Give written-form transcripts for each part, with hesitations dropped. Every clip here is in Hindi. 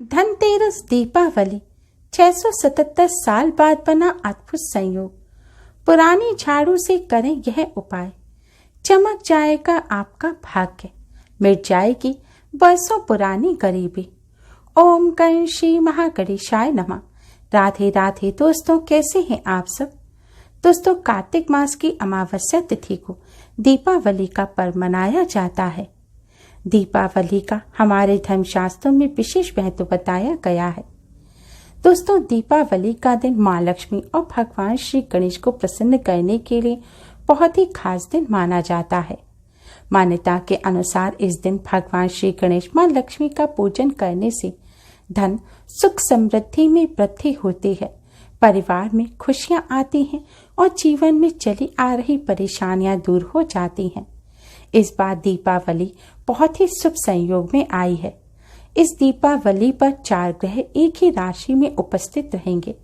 धनतेरस दीपावली 677 साल बाद बना अद्भुत संयोग। पुरानी झाड़ू से करें यह उपाय, चमक जाएगा आपका भाग्य, मिट जाएगी बरसों पुरानी गरीबी। ओम गण श्री महागणेशाय नमः। राधे राधे दोस्तों, कैसे हैं आप सब। दोस्तों, कार्तिक मास की अमावस्या तिथि को दीपावली का पर्व मनाया जाता है। दीपावली का हमारे धर्मशास्त्रों में विशेष महत्व बताया गया है। दोस्तों, दीपावली का दिन माँ लक्ष्मी और भगवान श्री गणेश को प्रसन्न करने के लिए बहुत ही खास दिन माना जाता है। मान्यता के अनुसार इस दिन भगवान श्री गणेश माँ लक्ष्मी का पूजन करने से धन सुख समृद्धि में वृद्धि होती है, परिवार में खुशियां आती हैं और जीवन में चली आ रही परेशानियां दूर हो जाती हैं। इस बार दीपावली बहुत ही शुभ संयोग में आई है। इस दीपावली पर 4 ग्रह एक ही राशि में उपस्थित रहेंगे,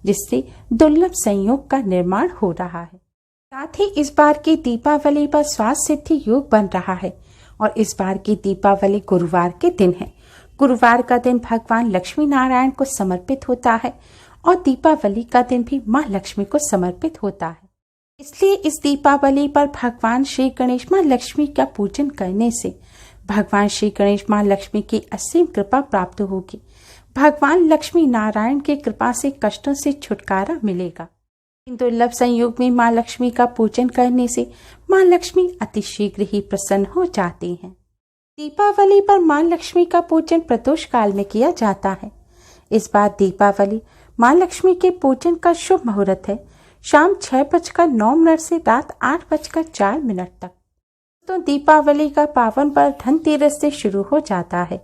जिससे दुर्लभ संयोग का निर्माण हो रहा है। साथ ही इस बार की दीपावली पर स्वास्थ्य सिद्धि योग बन रहा है और इस बार की दीपावली गुरुवार के दिन है। गुरुवार का दिन भगवान लक्ष्मी नारायण को समर्पित होता है और दीपावली का दिन भी माँ लक्ष्मी को समर्पित होता है। इसलिए इस दीपावली पर भगवान श्री गणेश माँ लक्ष्मी का पूजन करने से भगवान श्री गणेश माँ लक्ष्मी की असीम कृपा प्राप्त होगी। भगवान लक्ष्मी नारायण की कृपा से कष्टों से छुटकारा मिलेगा। इन दुर्लभ संयोग में माँ लक्ष्मी का पूजन करने से माँ लक्ष्मी अति शीघ्र ही प्रसन्न हो जाती हैं। दीपावली पर माँ लक्ष्मी का पूजन प्रदोष काल में किया जाता है। इस बार दीपावली माँ लक्ष्मी के पूजन का शुभ मुहूर्त है शाम 6:09 से रात 8:04 तक। तो दीपावली का पावन पर्व धनतेरस से शुरू हो जाता है।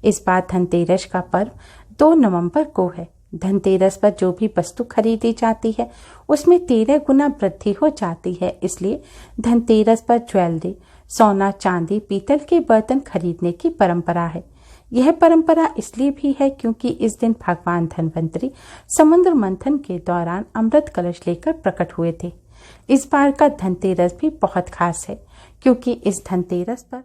इस बार धनतेरस का पर्व 2 नवंबर को है। धनतेरस पर जो भी वस्तु खरीदी जाती है उसमें 13 गुना वृद्धि हो जाती है। इसलिए धनतेरस पर ज्वेलरी, सोना, चांदी, पीतल के बर्तन खरीदने की परंपरा है। यह परंपरा इसलिए भी है क्योंकि इस दिन भगवान धन्वंतरी समुद्र मंथन के दौरान अमृत कलश लेकर प्रकट हुए थे। इस बार का धनतेरस भी बहुत खास है क्योंकि इस धनतेरस पर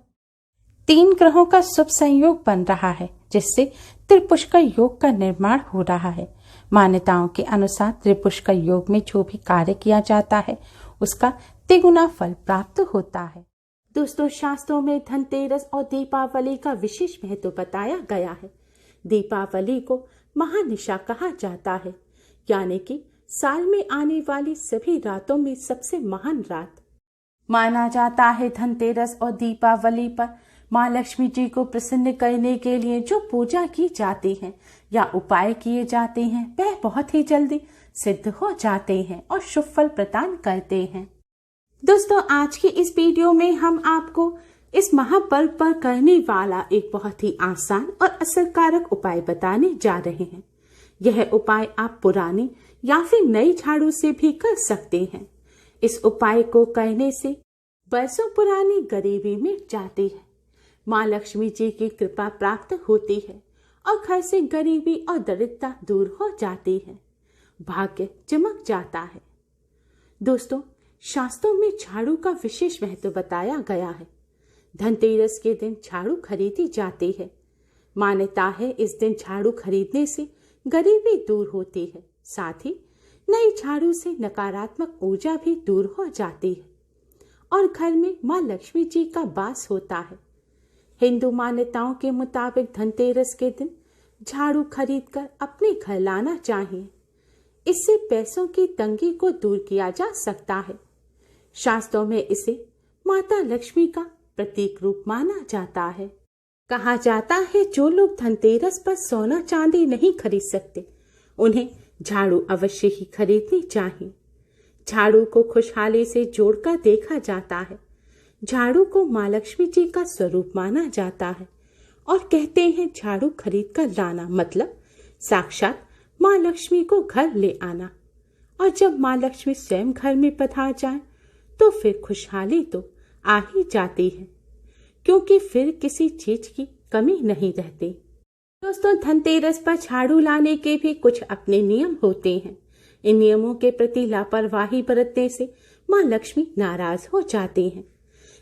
3 ग्रहों का शुभ संयोग बन रहा है, जिससे त्रिपुष्कर योग का निर्माण हो रहा है। मान्यताओं के अनुसार त्रिपुष्कर योग में जो भी कार्य किया जाता है उसका तिगुना फल प्राप्त होता है। दोस्तों, शास्त्रों में धनतेरस और दीपावली का विशेष महत्व बताया गया है। दीपावली को महानिशा कहा जाता है, यानी कि साल में आने वाली सभी रातों में सबसे महान रात माना जाता है। धनतेरस और दीपावली पर माँ लक्ष्मी जी को प्रसन्न करने के लिए जो पूजा की जाती है या उपाय किए जाते हैं वह बहुत ही जल्दी सिद्ध हो जाते हैं और शुभ फल प्रदान करते हैं। दोस्तों, आज की इस वीडियो में हम आपको इस महापर्व पर करने वाला एक बहुत ही आसान और असरकारक उपाय बताने जा रहे हैं। यह उपाय आप पुरानी या फिर नई झाड़ू से भी कर सकते हैं। इस उपाय को करने से बरसों पुरानी गरीबी मिट जाती है, माँ लक्ष्मी जी की कृपा प्राप्त होती है और घर से गरीबी और दरिद्रता दूर हो जाती है, भाग्य चमक जाता है। दोस्तों, शास्त्रों में झाड़ू का विशेष महत्व बताया गया है। धनतेरस के दिन झाड़ू खरीदी जाती है। मान्यता है इस दिन झाड़ू खरीदने से गरीबी दूर होती है, साथ ही नई झाड़ू से नकारात्मक ऊर्जा भी दूर हो जाती है और घर में माँ लक्ष्मी जी का वास होता है। हिंदू मान्यताओं के मुताबिक धनतेरस के दिन झाड़ू खरीदकर अपने घर लाना चाहिए। इससे पैसों की तंगी को दूर किया जा सकता है। शास्त्रों में इसे माता लक्ष्मी का प्रतीक रूप माना जाता है। कहा जाता है जो लोग धनतेरस पर सोना चांदी नहीं खरीद सकते उन्हें झाड़ू अवश्य ही खरीदनी चाहिए। झाड़ू को खुशहाली से जोड़कर देखा जाता है। झाड़ू को माँ लक्ष्मी जी का स्वरूप माना जाता है और कहते हैं झाड़ू खरीद कर लाना मतलब साक्षात माँ लक्ष्मी को घर ले आना। और जब माँ लक्ष्मी स्वयं घर में पधार जाए तो फिर खुशहाली तो आ ही जाती है, क्योंकि फिर किसी चीज की कमी नहीं रहती। दोस्तों, धनतेरस पर झाड़ू लाने के भी कुछ अपने नियम होते हैं। इन नियमों के प्रति लापरवाही बरतने से माँ लक्ष्मी नाराज हो जाती हैं।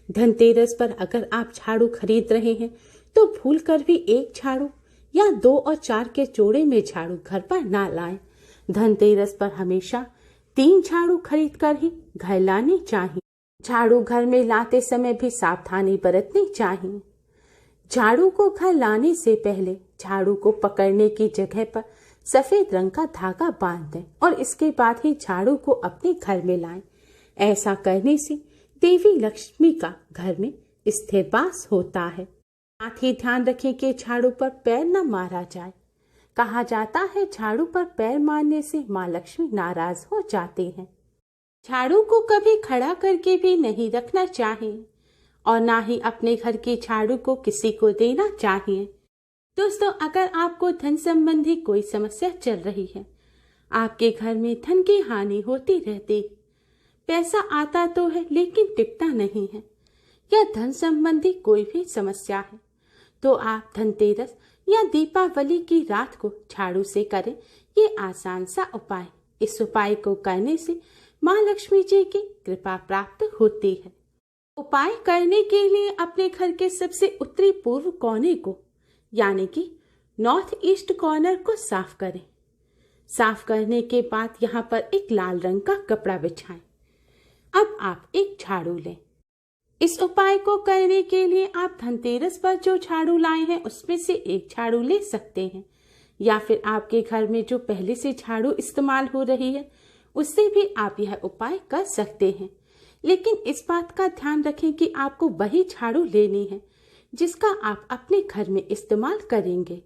धनतेरस पर अगर आप झाड़ू खरीद रहे हैं तो भूलकर भी एक झाड़ू या 2 और 4 के जोड़े में झाड़ू घर पर ना लाएं। धनतेरस पर हमेशा 3 झाड़ू खरीद कर ही घर लाने चाहिए। झाड़ू घर में लाते समय भी सावधानी बरतनी चाहिए। झाड़ू को घर लाने से पहले झाड़ू को पकड़ने की जगह पर सफेद रंग का धागा बांध दें और इसके बाद ही झाड़ू को अपने घर में लाएं। ऐसा करने से देवी लक्ष्मी का घर में स्थिर वास होता है। साथ ही ध्यान रखें कि झाड़ू पर पैर न मारा जाए। कहा जाता है झाड़ू पर पैर मारने से माँ लक्ष्मी नाराज हो जाती हैं। झाड़ू को कभी खड़ा करके भी नहीं रखना चाहिए और ना ही अपने घर की झाड़ू को किसी को देना चाहिए। दोस्तों, अगर आपको धन संबंधी कोई समस्या चल रही है, आपके घर में धन की हानि होती रहती है, पैसा आता तो है लेकिन टिकता नहीं है, या धन संबंधी कोई भी समस्या है, तो आप धनतेरस या दीपावली की रात को झाड़ू से करें ये आसान सा उपाय। इस उपाय को करने से माँ लक्ष्मी जी की कृपा प्राप्त होती है। उपाय करने के लिए अपने घर के सबसे उत्तरी पूर्व कोने को यानी कि नॉर्थ ईस्ट कॉर्नर को साफ करें। साफ करने के बाद यहाँ पर एक लाल रंग का कपड़ा बिछाएं। अब आप एक झाड़ू लें। इस उपाय को करने के लिए आप धनतेरस पर जो झाड़ू लाए हैं उसमें से एक झाड़ू ले सकते हैं, या फिर आपके घर में जो पहले से झाड़ू इस्तेमाल हो रही है उससे भी आप यह उपाय कर सकते हैं। लेकिन इस बात का ध्यान रखें कि आपको वही झाड़ू लेनी है जिसका आप अपने घर में इस्तेमाल करेंगे।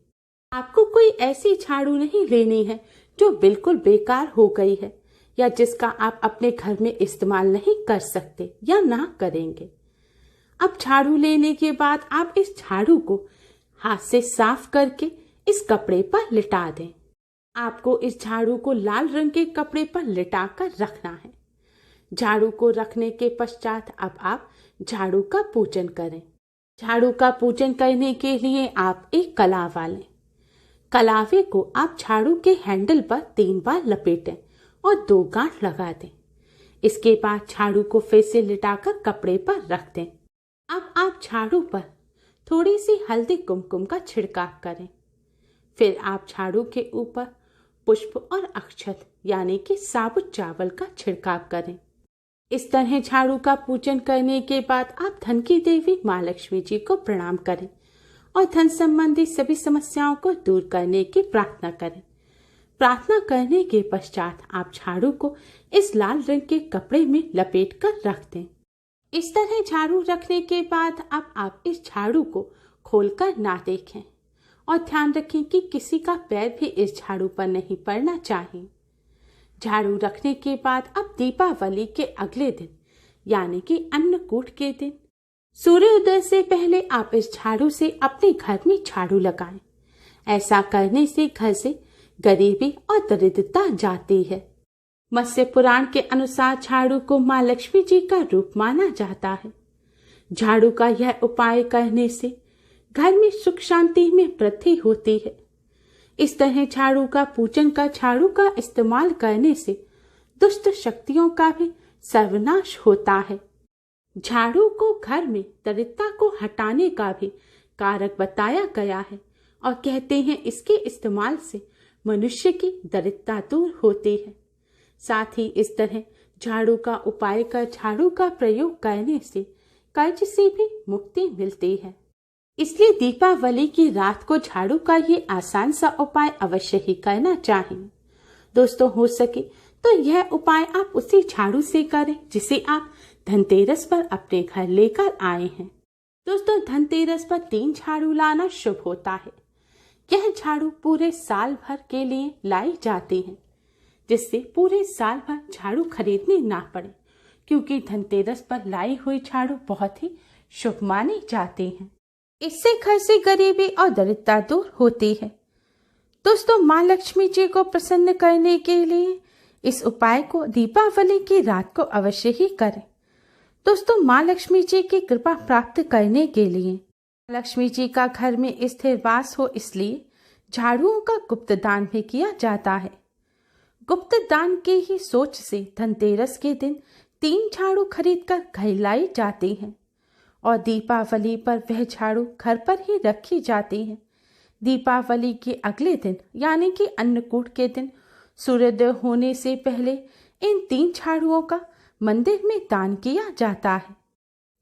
आपको कोई ऐसी झाड़ू नहीं लेनी है जो बिल्कुल बेकार हो गई है या जिसका आप अपने घर में इस्तेमाल नहीं कर सकते या ना करेंगे। अब झाड़ू लेने के बाद आप इस झाड़ू को हाथ से साफ करके इस कपड़े पर लिटा दें। आपको इस झाड़ू को लाल रंग के कपड़े पर लिटाकर रखना है। झाड़ू को रखने के पश्चात अब आप झाड़ू का पूजन करें। झाड़ू का पूजन करने के लिए आप एक कलावा लें। कलावे को आप झाड़ू के हैंडल पर 3 बार लपेटें और 2 गांठ लगा दें। इसके बाद झाड़ू को फिर से लिटाकर कपड़े पर रख दें। अब आप झाड़ू पर थोड़ी सी हल्दी कुमकुम का छिड़काव करें। फिर आप झाड़ू के ऊपर पुष्प और अक्षत यानी कि साबुत चावल का छिड़काव करें। इस तरह झाड़ू का पूजन करने के बाद आप धन की देवी माँ लक्ष्मी जी को प्रणाम करें और धन संबंधी सभी समस्याओं को दूर करने की प्रार्थना करें। प्रार्थना करने के पश्चात आप झाड़ू को इस लाल रंग के कपड़े में लपेट कर रख दें। इस तरह झाड़ू रखने के बाद अब आप इस झाड़ू को खोलकर ना देखें और ध्यान रखें कि किसी का पैर भी इस झाड़ू पर नहीं पड़ना चाहिए। झाड़ू रखने के बाद अब दीपावली के अगले दिन यानी कि अन्नकूट के दिन सूर्योदय से पहले आप इस झाड़ू से अपने घर में झाड़ू लगाएं। ऐसा करने से घर से गरीबी और दरिद्रता जाती है। मत्स्य पुराण के अनुसार झाड़ू को माँ लक्ष्मी जी का रूप माना जाता है। झाड़ू का यह उपाय करने से घर में सुख शांति में वृद्धि होती है। इस तरह झाड़ू का पूजन का झाड़ू का इस्तेमाल करने से दुष्ट शक्तियों का भी सर्वनाश होता है। झाड़ू को घर में दरिद्रता को हटाने का भी कारक बताया गया है और कहते हैं इसके इस्तेमाल से मनुष्य की दरिद्रता दूर होती है। साथ ही इस तरह झाड़ू का उपाय कर झाड़ू का प्रयोग करने से कर्ज से भी मुक्ति मिलती है। इसलिए दीपावली की रात को झाड़ू का ये आसान सा उपाय अवश्य ही करना चाहिए। दोस्तों, हो सके तो यह उपाय आप उसी झाड़ू से करें जिसे आप धनतेरस पर अपने घर लेकर आए हैं। दोस्तों, धनतेरस पर 3 झाड़ू लाना शुभ होता है। यह झाड़ू पूरे साल भर के लिए लाई जाती है, जिससे पूरे साल भर झाड़ू खरीदनी ना पड़े, क्योंकि धनतेरस पर लाई हुई झाड़ू बहुत ही शुभ मानी जाती है। इससे घर से गरीबी और दरिद्रता दूर होती है। दोस्तों, माँ लक्ष्मी जी को प्रसन्न करने के लिए इस उपाय को दीपावली की रात को अवश्य ही करें। दोस्तों, माँ लक्ष्मी जी की कृपा प्राप्त करने के लिए लक्ष्मी जी का घर में स्थिर वास हो, इसलिए झाड़ुओं का गुप्त दान भी किया जाता है। गुप्त दान की ही सोच से धनतेरस के दिन 3 झाड़ू खरीदकर घर लाई जाती हैं और दीपावली पर वह झाड़ू घर पर ही रखी जाती है, दीपावली के अगले दिन यानी कि अन्नकूट के दिन सूर्योदय होने से पहले इन 3 झाड़ुओं का मंदिर में दान किया जाता है।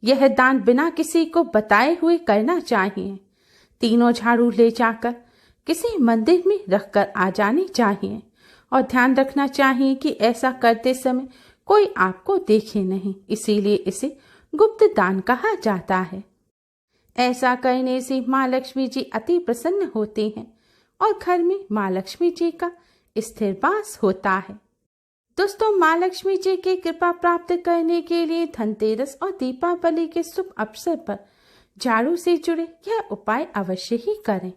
यह दान बिना किसी को बताए हुए करना चाहिए। तीनों झाड़ू ले जाकर किसी मंदिर में रखकर आ जानी चाहिए और ध्यान रखना चाहिए कि ऐसा करते समय कोई आपको देखे नहीं, इसीलिए इसे गुप्त दान कहा जाता है। ऐसा करने से माँ लक्ष्मी जी अति प्रसन्न होती हैं और घर में माँ लक्ष्मी जी का स्थिर वास होता है। दोस्तों, माँ लक्ष्मी जी की कृपा प्राप्त करने के लिए धनतेरस और दीपावली के शुभ अवसर पर झाड़ू से जुड़े यह उपाय अवश्य ही करें।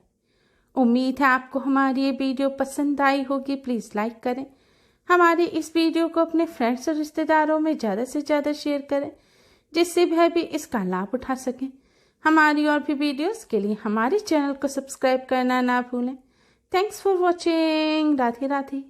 उम्मीद है आपको हमारी ये वीडियो पसंद आई होगी। प्लीज़ लाइक करें, हमारे इस वीडियो को अपने फ्रेंड्स और रिश्तेदारों में ज़्यादा से ज़्यादा शेयर करें, जिससे वह भी इसका लाभ उठा सकें। हमारी और भी वीडियोस के लिए हमारे चैनल को सब्सक्राइब करना ना भूलें। Thanks for watching. Radhe Radhe.